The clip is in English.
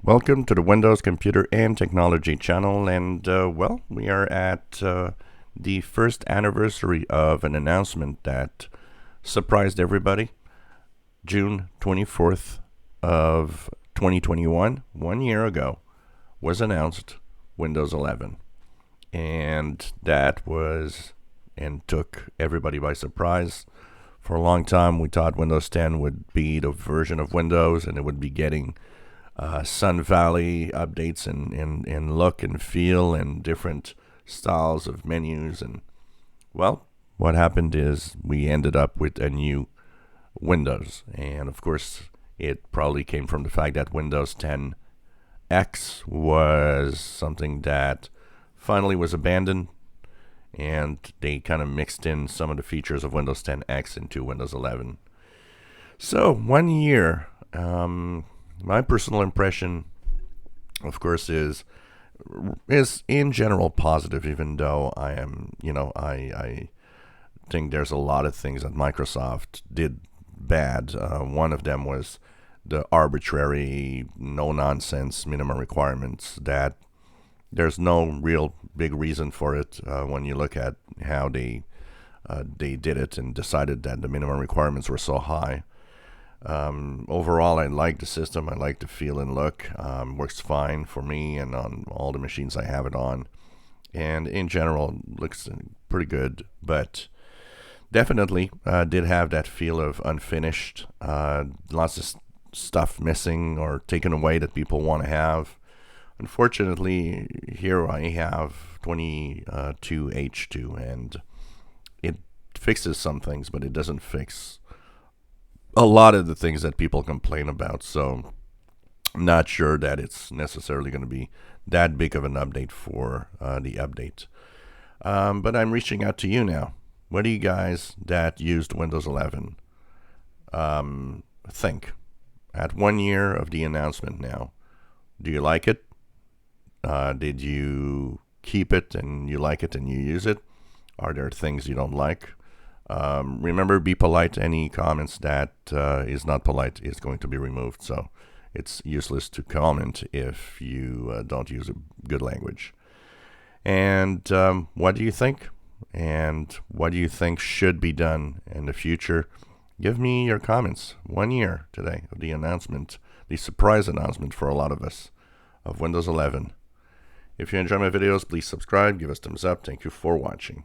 Welcome to the Windows Computer and Technology channel, and well, we are at the first anniversary of an announcement that surprised everybody. June 24th of 2021, 1 year ago, was announced Windows 11, and that was and took everybody by surprise. For a long time, we thought Windows 10 would be the version of Windows, and it would be getting Sun Valley updates in look and feel and different styles of menus. And well, what happened is we ended up with a new Windows. And of course, it probably came from the fact that Windows 10 X was something that finally was abandoned, and they kind of mixed in some of the features of Windows 10 X into Windows 11. So 1 year. My personal impression, of course, is in general positive, even though I think there's a lot of things that Microsoft did bad. One of them was the arbitrary, no-nonsense minimum requirements that there's no real big reason for it when you look at how they did it and decided that the minimum requirements were so high. Overall, I like the system. I like the feel and look. Works fine for me and on all the machines I have it on. And in general, looks pretty good. But definitely did have that feel of unfinished. Lots of stuff missing or taken away that people want to have. Unfortunately, here I have 22H2, and it fixes some things, but it doesn't fix a lot of the things that people complain about. So I'm not sure that it's necessarily going to be that big of an update for the update. But I'm reaching out to you now. What do you guys that used Windows 11 think? At 1 year of the announcement now, do you like it? Did you keep it and you like it and you use it? Are there things you don't like? Remember, be polite. Any comments that is not polite is going to be removed. So it's useless to comment if you don't use a good language. And what do you think? And what do you think should be done in the future? Give me your comments. 1 year today of the announcement, the surprise announcement for a lot of us of Windows 11. If you enjoy my videos, please subscribe, give us thumbs up. Thank you for watching.